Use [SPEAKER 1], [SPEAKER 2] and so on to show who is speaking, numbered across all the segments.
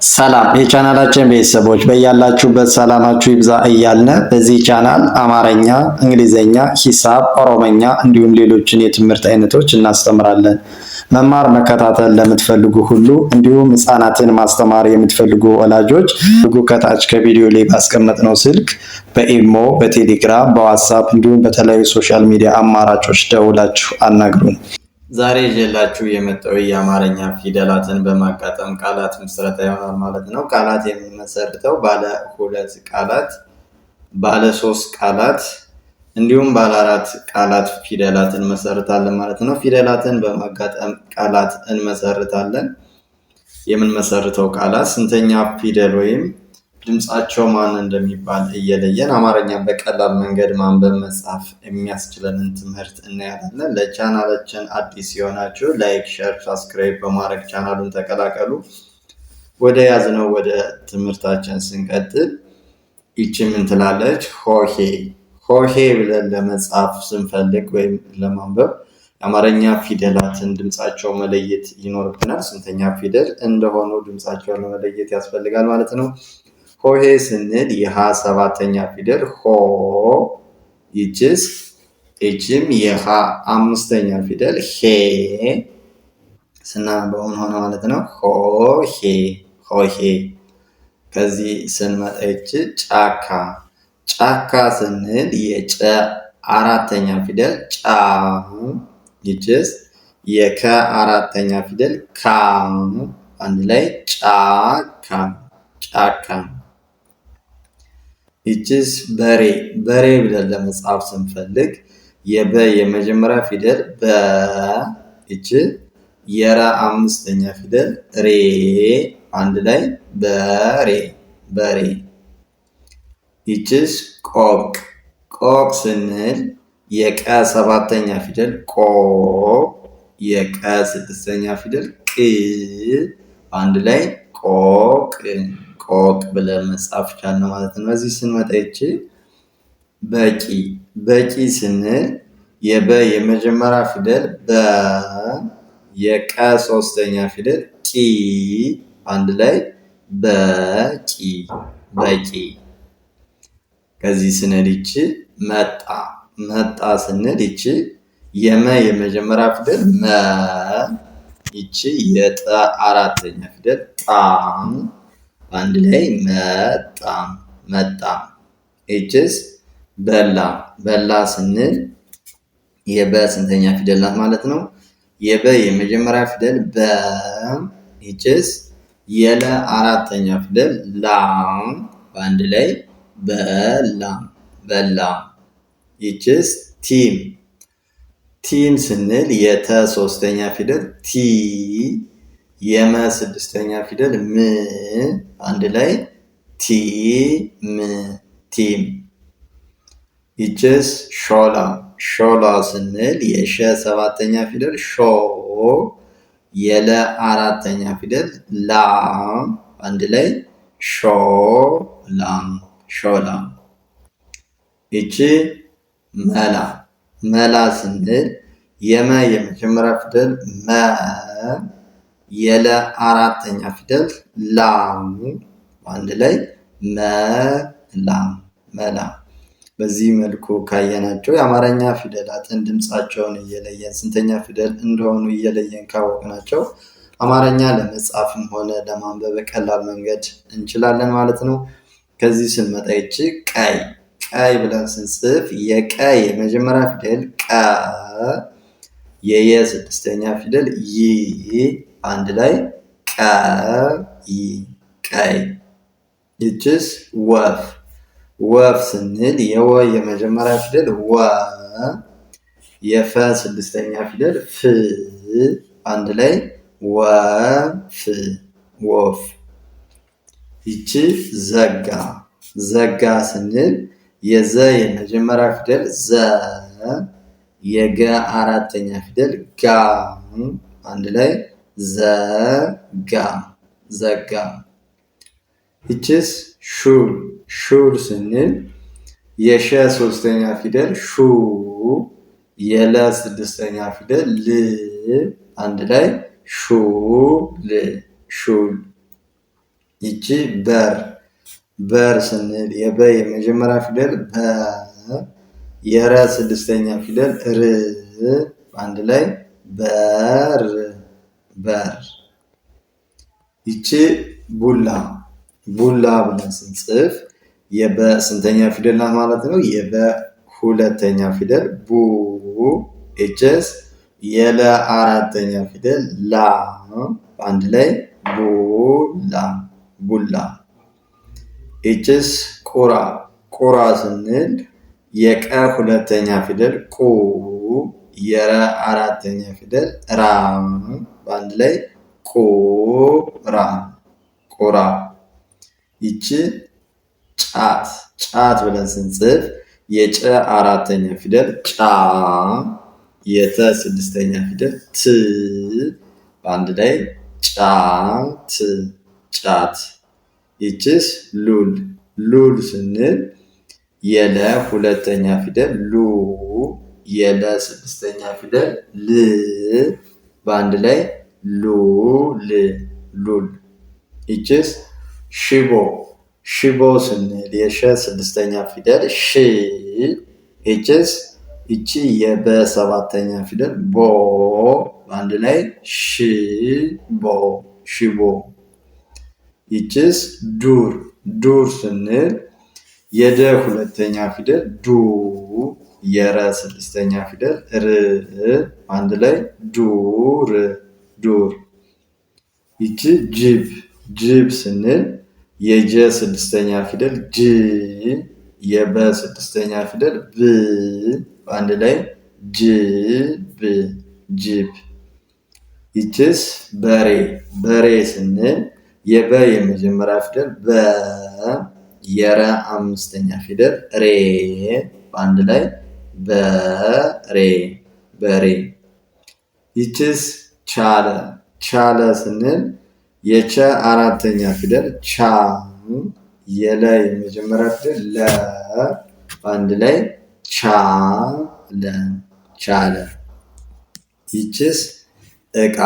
[SPEAKER 1] ሰላም የቻናላችን ቤተሰቦች በያላችሁበት ሰላማችሁ ይብዛ እያልን በዚህ ቻናል አማርኛ፣ እንግሊዘኛ፣ ሂሳብ፣ ኦሮመኛ እንዲሁም ሌሎችን የትምህርት አይነቶች እናስተምራለን። መማር መከታተል ለምትፈልጉ ሁሉ እንዲሁም ህፃናትን ማስተማር የምትፈልጉ ወላጆች ከታች ከቪዲዮ ላይ ባስቀመጥነው ስልክ በኢሞ፣ በቴሌግራም፣ በዋትሳፕ እንዲሁም በተለያዩ ሶሻል ሚዲያ አማራጮች ደውላችሁ አናግሩን። ዛሬ ይዤላችሁ የመጣው የአማርኛ ፊደላትን በማጋጠም ቃላት ምስረታ ይሆናል ማለት ነው። ቃላት የምንመሰርተው ባለ 2 ቃላት፣ ባለ 3 ቃላት እንዲሁም ባለ 4 ቃላት ፊደላትን እንመሰርታለን ማለት ነው። ፊደላትን በማጋጠም ቃላት እንመሰርታለን። የምንመሰርተው ቃላት ስንተኛ ፊደል ወይም ድምጻቸው ማን እንደሚባል እየለየን አማርኛ በቀላል መንገድ ማንበብ መጻፍ የሚያስችለንን ትምህርት እናያለን። ለቻናላችን አዲስ የሆናችሁ ላይክ፣ ሼር፣ ሰብስክራይብ በማድረግ ቻናሉን ተቀላቀሉ። ወደ ያዝነው ወደ ትምህርታችን ስንቀጥል ይቺ ምን ትላለች? ሆሄ። ሆሄ ብለን ለመጻፍ ስንፈልግ ወይም ለማንበብ የአማርኛ ፊደላትን ድምጻቸው መለየት ይኖርብናል። ስንተኛ ፊደል እንደሆኑ ድምጻቸውን ለመለየት ያስፈልጋል ማለት ነው። ሆሄ ስንል የሃ 7ኛ ፊደል ሆ፣ ይችም የሃ 5ኛ ፊደል ሄ ስናነበው ምን ሆነ ማለት ነው? ሆሄ ሆሄ። ከዚህ ስንመጣ ይች ጫካ። ጫካ ስንል የጨ 4ኛ ፊደል ጫ፣ ይችስ የከ 4ኛ ፊደል ካ፣ አንድ ላይ ጫካ ጫካ። ይችስ በሬ። በሬ ብለን ለመጻፍ ስንፈልግ የበ የመጀመሪያ ፊደል በ፣ ይች የረ 5ኛ ፊደል ሬ፣ አንድ ላይ በሬ በሬ። ይችስ ቆቅ። ቆቅ ስንል የቀ 7ኛ ፊደል ቆ፣ የቀ 6ኛ ፊደል ቅ፣ አንድ ላይ ቆቅ ቆቅ ብለን መጻፍ ቻልን ማለት ነው። እዚህ ስንመጣ ይቺ በቂ። በቂ ስንል የበ የመጀመሪያ ፊደል በ፣ የቀ 3ኛ ፊደል ቂ፣ አንድ ላይ በቂ በቂ። ከዚህ ስንል ይቺ መጣ። መጣ ስንል ይቺ የመ የመጀመሪያ ፊደል መ፣ ይቺ የጠ 4ኛ ፊደል ጣ፣ አንድ ላይ መጣ መጣ። ይችስ በላ። በላ ስንል የበ ስንተኛ ፊደል ናት ማለት ነው? የበ የመጀመሪያ ፊደል በ፣ ይችስ የለ 4ኛ ፊደል ላ፣ አንድ ላይ በላ በላ። ይችስ ቲም። ቲም ስንል የተ 3ኛ ፊደል ቲ፣ የመ 6ኛ ፊደል ም፣ አንድ ላይ ቲም ቲም። ይችስ ሾላ። ሾላ ስንል የሸ 7ኛ ፊደል ሾ፣ የለ 4ኛ ፊደል ላ፣ አንድ ላይ ሾላ ሾላ። ይቺ መላ። መላ ስንል የመ የመጀመሪያ ፊደል መ፣ የለ 4ኛ ፊደል ላ፣ አንድ ላይ መላ መላ። በዚህ መልኩ ካየናቸው የአማርኛ ፊደላትን ድምጻቸውን እየለየን ስንተኛ ፊደል እንደሆኑ እየለየን ካወቅናቸው አማርኛ ለመጻፍም ሆነ ለማንበብ በቀላል መንገድ እንችላለን ማለት ነው። ከዚህ ስንመጣ ይቺ ቀይ። ቀይ ብለን ስንጽፍ የቀ የመጀመሪያ ፊደል ቀ፣ የየ 6ኛ ፊደል ይ፣ አንድ ላይ ቀይ ቀይ። ይችስ ወፍ። ወፍ ስንል የወ የመጀመሪያ ፊደል ወ፣ የፈ 6ኛ ፊደል ፍ፣ አንድ ላይ ወፍ ወፍ። ይቺ ዘጋ። ዘጋ ስንል የዘ የመጀመሪያ ፊደል ዘ፣ የገ 4ኛ ፊደል ጋ፣ አንድ ላይ ዘጋ ዘጋ። ይችስ ሹል። ሹል ስንል የሸ 3ኛ ፊደል ሹ፣ የለ 6ኛ ፊደል ል፣ አንድ ላይ ሹል ሹል። ይቺ በር በር ስንል የበ የመጀመሪያ ፊደል በ የረ ስድስተኛ ፊደል ር በአንድ ላይ በር በር። ይቺ ቡላ ቡላ ብለን ስንጽፍ የበ ስንተኛ ፊደል ናት ማለት ነው? የበ ሁለተኛ ፊደል ቡ ኤችስ የለ አራተኛ ፊደል ላ በአንድ ላይ ቡላ ቡላ። ኤችስ ቁራ ቁራ ስንል የቀ ሁለተኛ ፊደል ቁ የረ አራተኛ ፊደል ራ በአንድ ላይ ቁራ ቁራ። ይቺ ጫት ጫት ብለን ስንጽፍ የጨ አራተኛ ፊደል ጫ የተ ስድስተኛ ፊደል ት በአንድ ላይ ጫት ጫት። ይቺስ ሉል ሉል ስንል የለ ሁለተኛ ፊደል ሉ የለ ስድስተኛ ፊደል ል በአንድ ላይ ሉል ሉል። ይቺስ ሽቦ ሽቦ ስንል የሸ ስድስተኛ ፊደል ሽ ይቺስ ይቺ የበ ሰባተኛ ፊደል ቦ በአንድ ላይ ሽቦ ሽቦ። ይቺስ ዱር ዱር ስንል የደ ሁለተኛ ፊደል ዱ የረ ስድስተኛ ፊደል ር አንድ ላይ ዱር ዱር። ይቺ ጅብ ጅብ ስንል የጀ ስድስተኛ ፊደል ጅ የበ ስድስተኛ ፊደል ብ በአንድ ላይ ጅብ ጅብ። ይቺስ በሬ በሬ ስንል የበ የመጀመሪያ ፊደል በ የረ አምስተኛ ፊደል ሬ በአንድ ላይ በሬ በሬ። ይቺስ ቻለ ቻለ ስንል የቸ አራተኛ ፊደል ቻ የለ የመጀመሪያ ፊደል ለ በአንድ ላይ ቻለ ቻለ። ይቺስ እቃ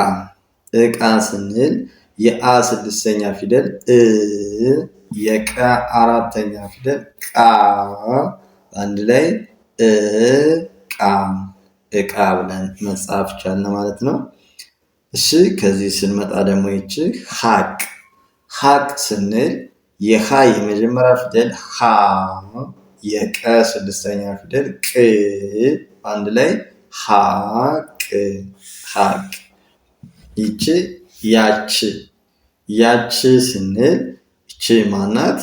[SPEAKER 1] እቃ ስንል የአ ስድስተኛ ፊደል እ የቀ አራተኛ ፊደል ቃ በአንድ ላይ እቃ እቃ ብለን መጻፍ ቻልን ማለት ነው። እሺ ከዚህ ስንመጣ ደግሞ ይቺ ሀቅ ሀቅ ስንል የሀ የመጀመሪያ ፊደል ሀ የቀ ስድስተኛ ፊደል ቅ አንድ ላይ ሀቅ ሀቅ። ይቺ ያቺ ያቺ ስንል ይቺ ማናት?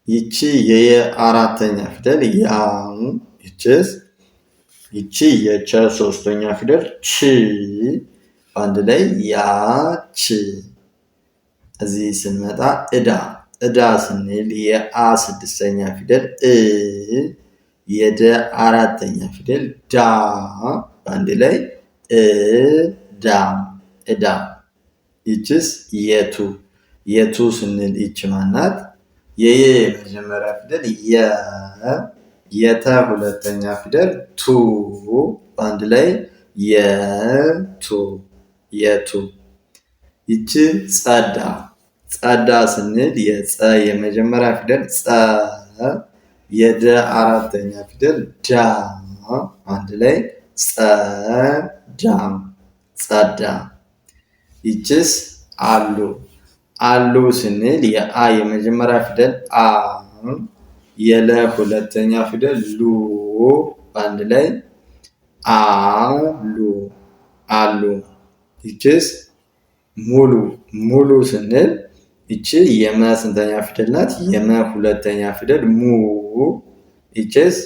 [SPEAKER 1] ይቺ የአራተኛ ፊደል ያ ይቺስ ይቺ የቸ ሶስተኛ ፊደል ች በአንድ ላይ ያች። እዚህ ስንመጣ እዳ እዳ ስንል የአ ስድስተኛ ፊደል እ የደ አራተኛ ፊደል ዳ በአንድ ላይ እዳ እዳ። ይችስ የቱ የቱ ስንል ይች ማናት? የየ የመጀመሪያ ፊደል የ የተ ሁለተኛ ፊደል ቱ በአንድ ላይ የቱ የቱ። ይቺ ጸዳ ጸዳ ስንል የጸ የመጀመሪያ ፊደል ጸ የደ አራተኛ ፊደል ዳ አንድ ላይ ጸዳ ጸዳ። ይችስ አሉ አሉ ስንል የአ የመጀመሪያ ፊደል አ የለ ሁለተኛ ፊደል ሉ በአንድ ላይ አሉ አሉ። ይችስ ሙሉ ሙሉ ስንል ይቺ የመ ስንተኛ ፊደል ናት? የመ ሁለተኛ ፊደል ሙ ይችስ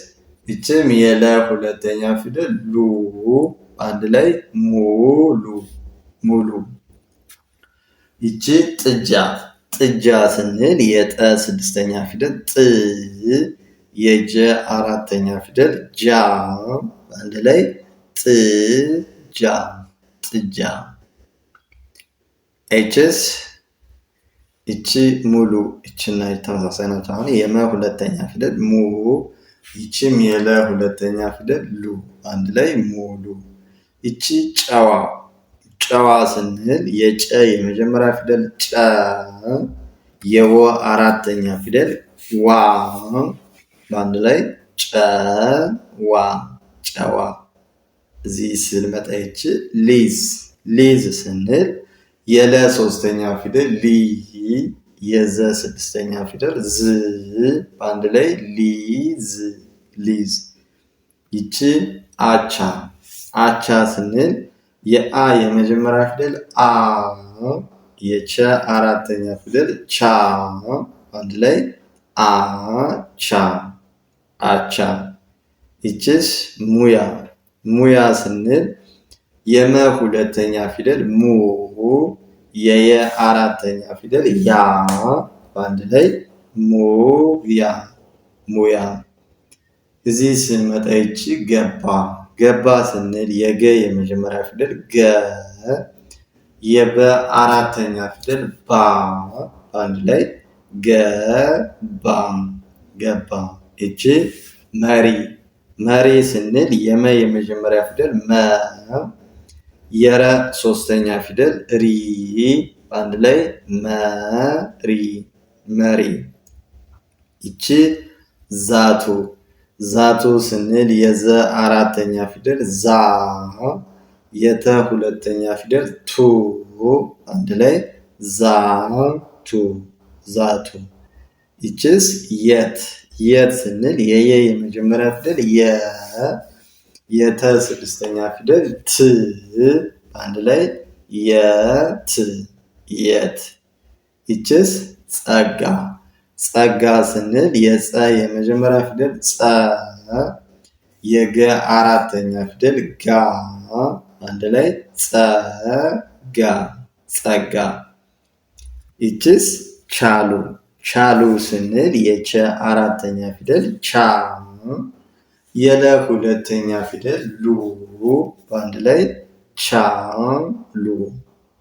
[SPEAKER 1] ይችም የለ ሁለተኛ ፊደል ሉ በአንድ ላይ ሙሉ ሙሉ። ይቺ ጥጃ ጥጃ ስንል የጠ ስድስተኛ ፊደል ጥ የጀ አራተኛ ፊደል ጃ በአንድ ላይ ጥጃ ጥጃ። ኤችስ ይቺ ሙሉ ይችና ተመሳሳይ ናቸው። አሁን የመ ሁለተኛ ፊደል ሙ ይቺም የለ ሁለተኛ ፊደል ሉ አንድ ላይ ሙሉ። ይቺ ጨዋ ጨዋ ስንል የጨ የመጀመሪያ ፊደል ጨ የወ አራተኛ ፊደል ዋ በአንድ ላይ ጨዋ ጨዋ። እዚህ ስንመጣ ይቺ ሊዝ ስንል የለ ሶስተኛ ፊደል ሊ የዘ ስድስተኛ ፊደል ዝ በአንድ ላይ ሊዝ። ይቺ አቻ ስንል የአ የመጀመሪያ ፊደል አ የቸ አራተኛ ፊደል ቻ በአንድ ላይ አቻ። ይቺስ ሙያ ስንል የመ ሁለተኛ ፊደል ሙ የየ አራተኛ ፊደል ያ በአንድ ላይ ሙያ። እዚህ ስንመጣ ይቺ ገባ ስንል የገ የመጀመሪያ ፊደል ገ የበ አራተኛ ፊደል ባ በአንድ ላይ ገባ። ይቺ መሪ ስንል የመ የመጀመሪያ ፊደል መ የረ ሶስተኛ ፊደል ሪ በአንድ ላይ መሪ። ይቺ ዛቱ ስንል የዘ አራተኛ ፊደል ዛ የተ ሁለተኛ ፊደል ቱ አንድ ላይ ዛቱ። ይቺስ የት ስንል የየ የመጀመሪያ ፊደል የተ ስድስተኛ ፊደል ት አንድ ላይ የት። ይቺስ ጸጋ ስንል የጸ የመጀመሪያ ፊደል ጸ የገ አራተኛ ፊደል ጋ አንድ ላይ ጸጋ። ይቺስ ቻሉ ስንል የቸ አራተኛ ፊደል ቻ የለ ሁለተኛ ፊደል ሉ በአንድ ላይ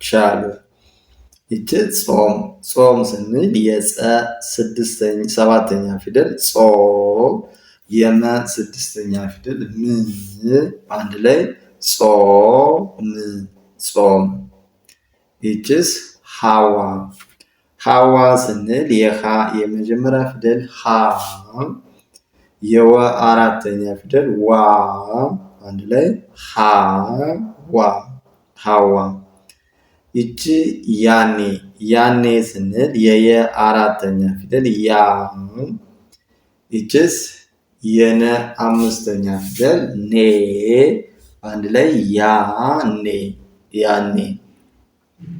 [SPEAKER 1] ቻሉ። ይቺ ጾም ስንል የጸ ሰባተኛ ፊደል ጾ የመ ስድስተኛ ፊደል ም አንድ ላይ ጾም። ይቺስ ሐዋ ስንል የሃ የመጀመሪያ ፊደል ሃ የወ አራተኛ ፊደል ዋ አንድ ላይ ሐዋ። ይቺ ያኔ ስንል የየ አራተኛ ፊደል ያ ይቺስ የነ አምስተኛ ፊደል ኔ አንድ ላይ ያኔ።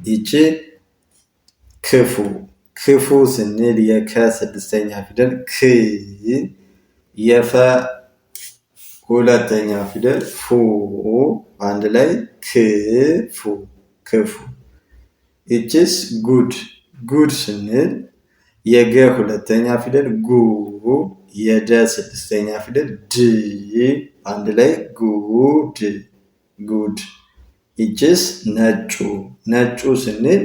[SPEAKER 1] ይቺ ክፉ ስንል የከ ስድስተኛ ፊደል ክ የፈ ሁለተኛ ፊደል ፉ አንድ ላይ ክፉ። ይቺስ ጉድ ስንል የገ ሁለተኛ ፊደል ጉ የደ ስድስተኛ ፊደል ድ አንድ ላይ ጉድ። ይቺስ ነጩ ስንል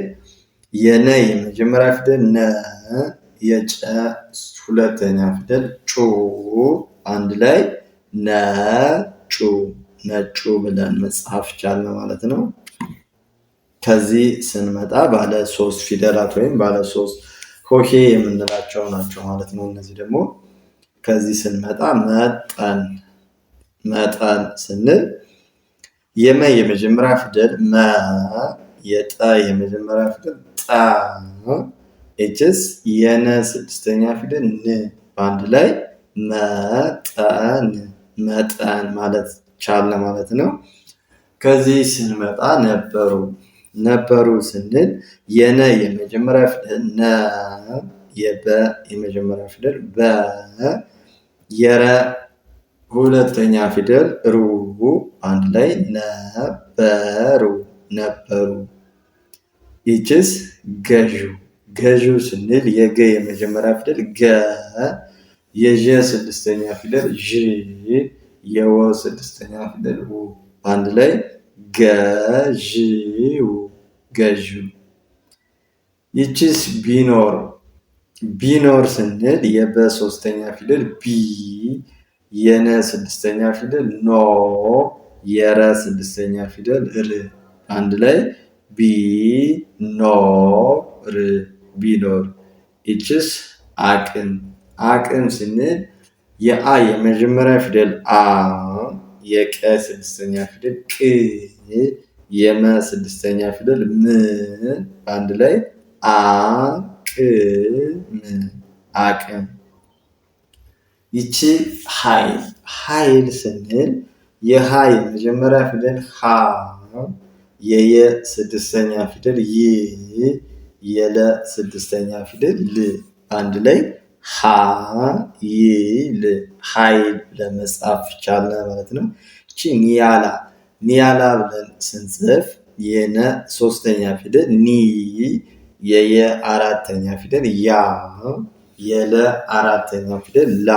[SPEAKER 1] የነ የመጀመሪያ ፊደል ነ የጨ ሁለተኛ ፊደል ጩ አንድ ላይ ነጩ ብለን መጻፍ ቻልን ማለት ነው። ከዚህ ስንመጣ ባለ 3 ፊደላት ወይም ባለ 3 ሆሄ የምንላቸው ናቸው ማለት ነው። እነዚህ ደግሞ ከዚህ ስንመጣ መጠን ስንል የመ የመጀመሪያ ፊደል መ የጠ የመጀመሪያ ፊደል ጠ ኤችስ የነ ስድስተኛ ፊደል ን በአንድ ላይ መጠን ማለት ቻለ ማለት ነው። ከዚህ ስንመጣ ነበሩ ስንል የነ የመጀመሪያ ፊደል ነ የበ የመጀመሪያ ፊደል በ የረ ሁለተኛ ፊደል ሩ አንድ ላይ ነበሩ። ይችስ ገዡ ስንል የገ የመጀመሪያ ፊደል ገ የዠ ስድስተኛ ፊደል ዥ የወ ስድስተኛ ፊደል ው አንድ ላይ ገዢው። ይችስ ቢኖር ስንል የበ ሶስተኛ ፊደል ቢ የነ ስድስተኛ ፊደል ኖ የረ ስድስተኛ ፊደል ር አንድ ላይ ቢኖር። ይችስ አቅም አቅም ስንል የአ የመጀመሪያ ፊደል አ የቀ ስድስተኛ ፊደል ቅ የመ ስድስተኛ ፊደል ም በአንድ ላይ አቅም። ይቺ ኃይል ኃይል ስንል የሀ የመጀመሪያ ፊደል ሀ የየ ስድስተኛ ፊደል ይ የለ ስድስተኛ ፊደል ል አንድ ላይ ኃይል ኃይል ለመጻፍ ይቻላል ማለት ነው። እቺ ኒያላ ኒያላ ብለን ስንጽፍ የነ ሶስተኛ ፊደል ኒ የየ አራተኛ ፊደል ያ የለ አራተኛ ፊደል ላ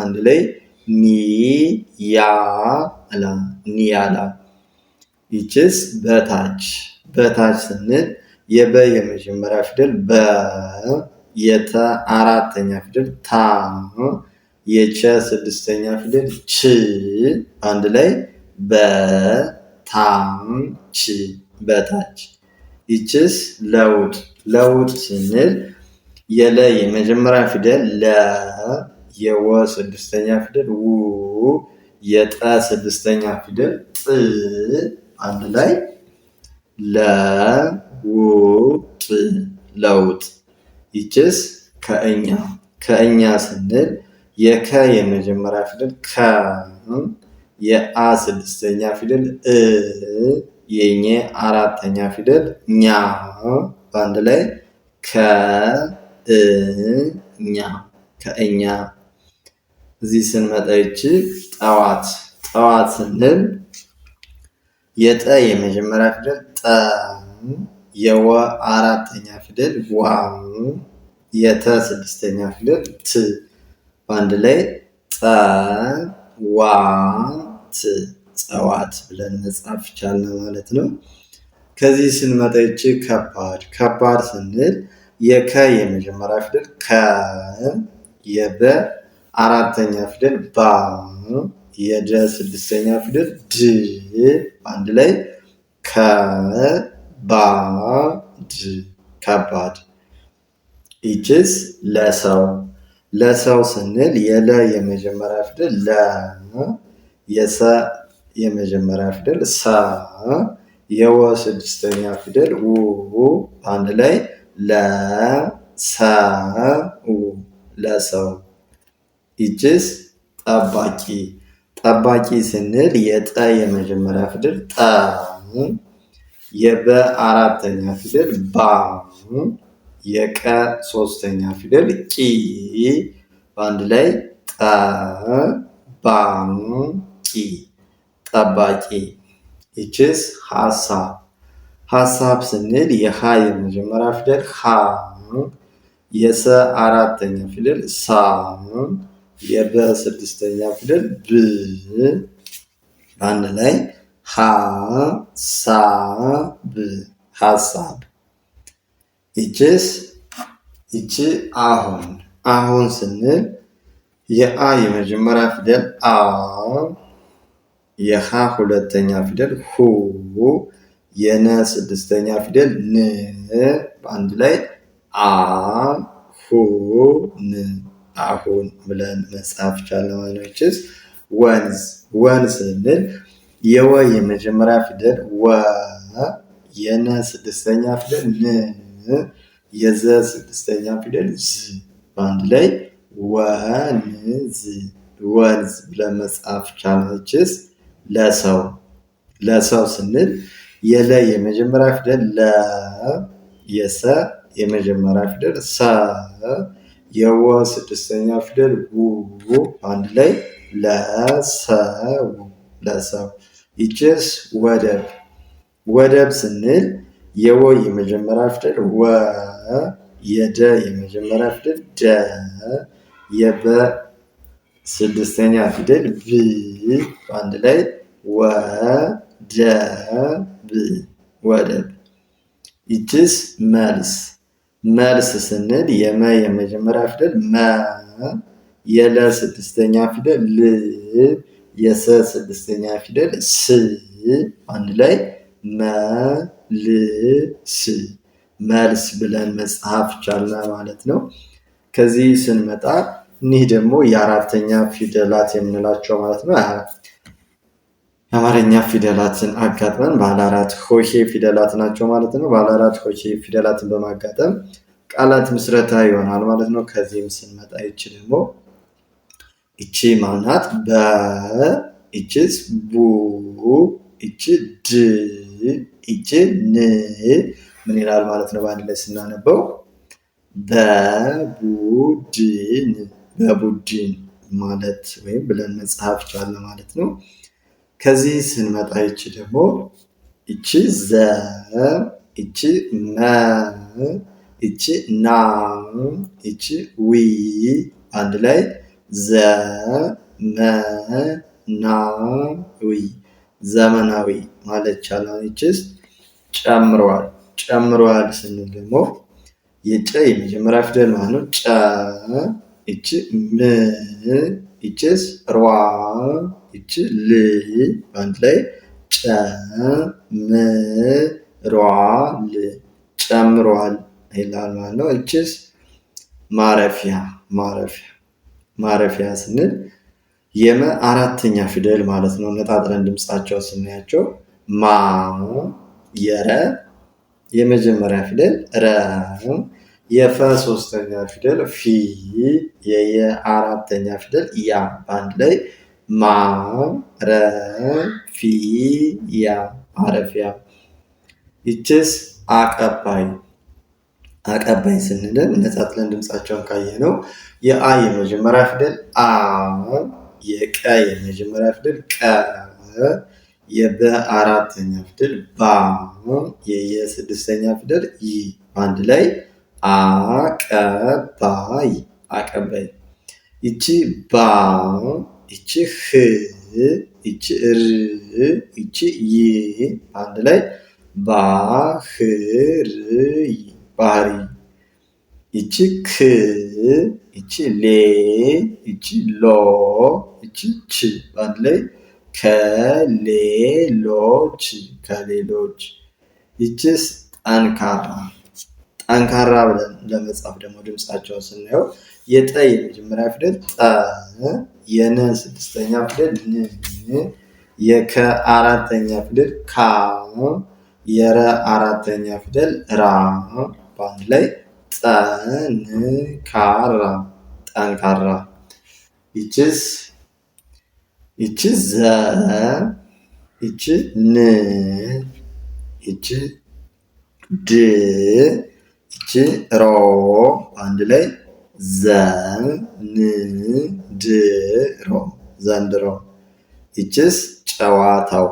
[SPEAKER 1] አንድ ላይ ኒያላ። ይችስ በታች በታች ስንል የበ የመጀመሪያ ፊደል በ የተ አራተኛ ፊደል ታ የቸ ስድስተኛ ፊደል ች አንድ ላይ በታች በታች። ይችስ ለውጥ ለውጥ ስንል የለ የመጀመሪያ ፊደል ለ የወ ስድስተኛ ፊደል ው የጠ ስድስተኛ ፊደል ጥ አንድ ላይ ለውጥ። ይችስ ከእኛ ከእኛ ስንል የከ የመጀመሪያ ፊደል ከ የአ ስድስተኛ ፊደል የኘ አራተኛ ፊደል ኛ በአንድ ላይ ከእኛ። እዚህ ስንመጣ ይቺ ጠዋት ጠዋት ስንል የጠ የመጀመሪያ ፊደል ጠ የወ አራተኛ ፊደል ዋ የተ ስድስተኛ ፊደል ት በአንድ ላይ ጠዋት ብለን መጻፍ ይቻላል ማለት ነው። ከዚህ ስንመጣ ይቺ ከባድ ከባድ ስንል የከ የመጀመሪያ ፊደል ከ የበ አራተኛ ፊደል ባ የደ ስድስተኛ ፊደል ድ አንድ ላይ ከባድ። ይችስ ለሰው ለሰው ስንል የለ የመጀመሪያ ፊደል ለ የሰ የመጀመሪያ ፊደል ሳ የወ ስድስተኛ ፊደል ው አንድ ላይ ለሰው። ይችስ ጠባቂ ጠባቂ ስንል የጠ የመጀመሪያ ፊደል ጠ የበ አራተኛ ፊደል ባ የቀ ሶስተኛ ፊደል ቂ በአንድ ላይ ጠባቂ። ይችስ ሀሳብ ሀሳብ ስንል የሀ የመጀመሪያ ፊደል ሀ የሰ አራተኛ ፊደል ሳ የበ ስድስተኛ ፊደል ብ አንድ ላይ ሀሳብ። ይችስ ይቺ አሁን ስንል የአ የመጀመሪያ ፊደል አ የሀ ሁለተኛ ፊደል ሁ የነ ስድስተኛ ፊደል ን በአንድ ላይ አሁን ብለን መጻፍ ይቻላል ማለት ነው። ይችስ ወንዝ ወንዝ ስንል የወ የመጀመሪያ ፊደል ወ የነ ስድስተኛ ፊደል ን የዘ ስድስተኛ ፊደል ዝ በአንድ ላይ ወንዝ ብለን መጻፍ ይቻላል። ይችስ ለሰው ስንል የለ የመጀመሪያ ፊደል ለ የሰ የመጀመሪያ ፊደል ሰ የወ ስድስተኛ ፊደል ው አንድ ላይ ለሰው። ይችስ ወደብ ስንል የወ የመጀመሪያ ፊደል ወ የደ የመጀመሪያ ፊደል ደ የበ ስድስተኛ ፊደል ብ አንድ ላይ ወደብ። ይችስ መልስ ስንል የመ የመጀመሪያ ፊደል መ የለ ስድስተኛ ፊደል ል የሰ ስድስተኛ ፊደል ስ አንድ ላይ መልስ። መልስ ብለን መጻፍ ቻልን ማለት ነው። ከዚህ ስንመጣ እኒህ ደግሞ የአራተኛ ፊደላት የምንላቸው ማለት ነው። የአማርኛ ፊደላትን አጋጥመን ባለ አራት ሆሄ ፊደላት ናቸው ማለት ነው። ባለ አራት ሆሄ ፊደላትን በማጋጠም ቃላት ምስረታ ይሆናል ማለት ነው። ከዚህም ስንመጣ ይቺ ደግሞ ይቺ ማናት? በ፣ ይቺስ ቡ፣ ይቺ ድ፣ ይቺ ን ምን ይላል ማለት ነው? በአንድ ላይ ስናነበው በቡድን፣ በቡድን ማለት ወይም ብለን መጻፍ ቻልን ማለት ነው። ከዚህ ስንመጣ ይቺ ደግሞ ይቺ ዘ፣ ይቺ መ፣ ይቺ ና፣ ይቺ ዊ አንድ ላይ ዘመናዊ፣ ዘመናዊ ማለት ይቻላል። ይቺስ ጨምሯል፣ ጨምሯል ስንል ደግሞ የጨ የመጀመሪያ ፊደል ማለት ነው። ጨ፣ ይቺ ም፣ ይቺስ ሯ፣ ይቺ ል አንድ ላይ ጨምሯል፣ ጨምሯል ይላል ማለት ነው። ይቺስ ማረፊያ፣ ማረፊያ፣ ማረፊያ ስንል የመ አራተኛ ፊደል ማለት ነው። ነጣጥለን ድምጻቸው ስናያቸው ማ፣ የረ የመጀመሪያ ፊደል ረ፣ የፈ ሶስተኛ ፊደል ፊ፣ የየ አራተኛ ፊደል ያ በአንድ ላይ ማረፊያ፣ ማረፊያ። ይቺስ አቀባይ፣ አቀባይ ስንልም ነጣጥለን ድምጻቸውን ካየነው የአ የመጀመሪያ ፊደል አ፣ የቀ የመጀመሪያ ፊደል ቀ፣ የበ አራተኛ ፊደል ባ፣ የየ ስድስተኛ ፊደል ይ አንድ ላይ አቀባይ፣ አቀባይ። ይቺ ባ፣ ይቺ ህ፣ ይቺ ር፣ ይቺ ይ አንድ ላይ ባህርይ፣ ባህሪ። ይቺ ክ፣ ይቺ ሌ፣ ይቺ ሎ፣ ይቺ ች አንድ ላይ ከሌሎች፣ ከሌሎች። ይቺስ ጠንካራ፣ ጠንካራ ብለን ለመጻፍ ደግሞ ድምጻቸውን ስናየው የጠ የመጀመሪያ ፊደል ጠ፣ የነ ስድስተኛ ፊደል ን፣ የከ አራተኛ ፊደል ካ፣ የረ አራተኛ ፊደል ራ በአንድ ላይ ጠንካራ፣ ጠንካራ። ይቺስ ይቺ ዘ፣ ይቺ ን፣ ይቺ ድ፣ ይቺ ሮ አንድ ላይ ዘንድሮ፣ ዘንድሮ። ይቺስ ጨዋታው፣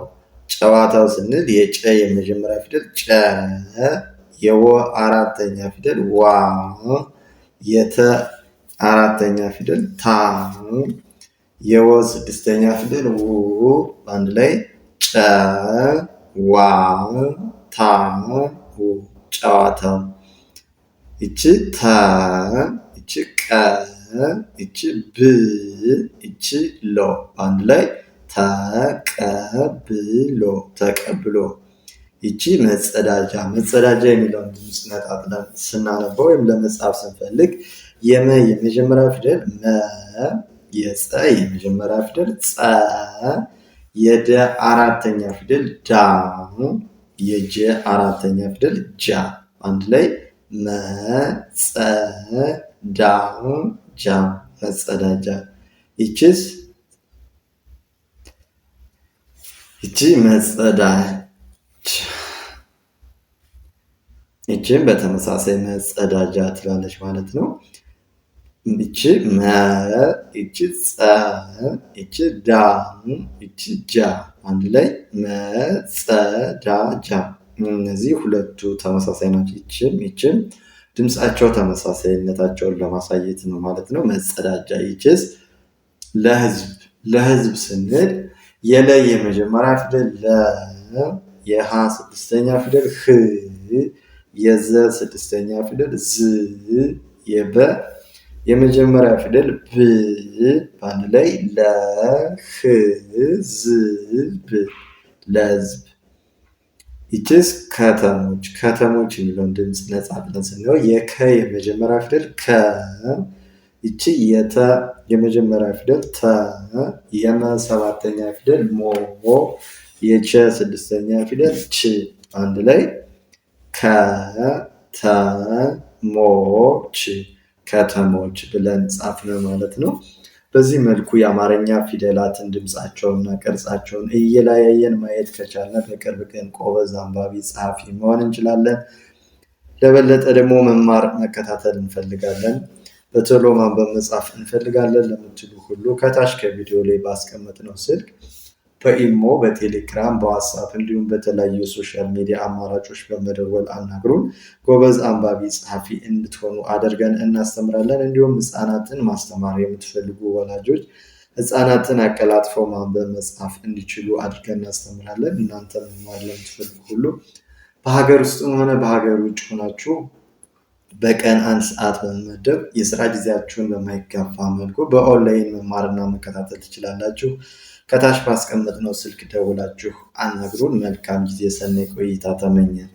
[SPEAKER 1] ጨዋታው ስንል የጨ የመጀመሪያ ፊደል ጨ፣ የወ አራተኛ ፊደል ዋ፣ የተ አራተኛ ፊደል ታ፣ የወ ስድስተኛ ፊደል ው አንድ ላይ ጨዋታው፣ ጨዋታው። ይቺ ተ፣ ይቺ ቀ፣ ይቺ ብ፣ ይቺ ሎ አንድ ላይ ተቀብሎ፣ ተቀብሎ። ይቺ መጸዳጃ፣ መጸዳጃ የሚለውን ድምፅ ነጣጥለን ስናነበው ወይም ለመጻፍ ስንፈልግ የመ የመጀመሪያ ፊደል መ፣ የጸ የመጀመሪያ ፊደል ጸ፣ የደ አራተኛ ፊደል ዳ፣ የጀ አራተኛ ፊደል ጃ አንድ ላይ መጸዳጃ፣ መጸዳጃ። ይቺስ ይቺ መጸዳጅ፣ ይቺም በተመሳሳይ መጸዳጃ ትላለች ማለት ነው። ይቺ መ፣ ይቺ ጸ፣ ይቺ ዳ፣ ይቺ ጃ አንድ ላይ መጸዳጃ። እነዚህ ሁለቱ ተመሳሳይ ናቸው። ይችም ድምጻቸው ተመሳሳይነታቸውን ለማሳየት ነው ማለት ነው። መጸዳጃ። ይችስ ለህዝብ፣ ለህዝብ ስንል የለ የመጀመሪያ ፊደል ለ፣ የሃ ስድስተኛ ፊደል ህ፣ የዘ ስድስተኛ ፊደል ዝ፣ የበ የመጀመሪያ ፊደል ብ በአንድ ላይ ለህዝብ፣ ለህዝብ። ይችስ ከተሞች ከተሞች የሚለውን ድምፅ ነፃ ብለን ስናየው የከ የመጀመሪያ ፊደል ከ፣ ይቺ የተ የመጀመሪያ ፊደል ተ፣ የመ ሰባተኛ ፊደል ሞ፣ የቸ ስድስተኛ ፊደል ች፣ አንድ ላይ ከተሞች ከተሞች ብለን ጻፍን ማለት ነው። በዚህ መልኩ የአማርኛ ፊደላትን ድምፃቸውንና ቅርጻቸውን እየለያየን ማየት ከቻልን በቅርብ ቀን ጎበዝ አንባቢ ጸሐፊ መሆን እንችላለን። ለበለጠ ደግሞ መማር መከታተል እንፈልጋለን፣ በቶሎ ማንበብ መጻፍ እንፈልጋለን ለምትሉ ሁሉ ከታች ከቪዲዮ ላይ ባስቀመጥነው ስልክ በኢሞ፣ በቴሌግራም፣ በዋትስአፕ እንዲሁም በተለያዩ የሶሻል ሚዲያ አማራጮች በመደወል አናግሩን። ጎበዝ አንባቢ ጸሐፊ እንድትሆኑ አድርገን እናስተምራለን። እንዲሁም ህፃናትን ማስተማር የምትፈልጉ ወላጆች ህፃናትን አቀላጥፈው ማንበብ መጻፍ እንዲችሉ አድርገን እናስተምራለን። እናንተ መማር ለምትፈልጉ ሁሉ በሀገር ውስጥም ሆነ በሀገር ውጭ ሆናችሁ በቀን 1 ሰዓት በመመደብ የስራ ጊዜያችሁን በማይጋፋ መልኩ በኦንላይን መማርና መከታተል ትችላላችሁ። ከታች ባስቀመጥነው ስልክ ደውላችሁ አናግሩን። መልካም ጊዜ፣ ሰናይ ቆይታ ተመኘን።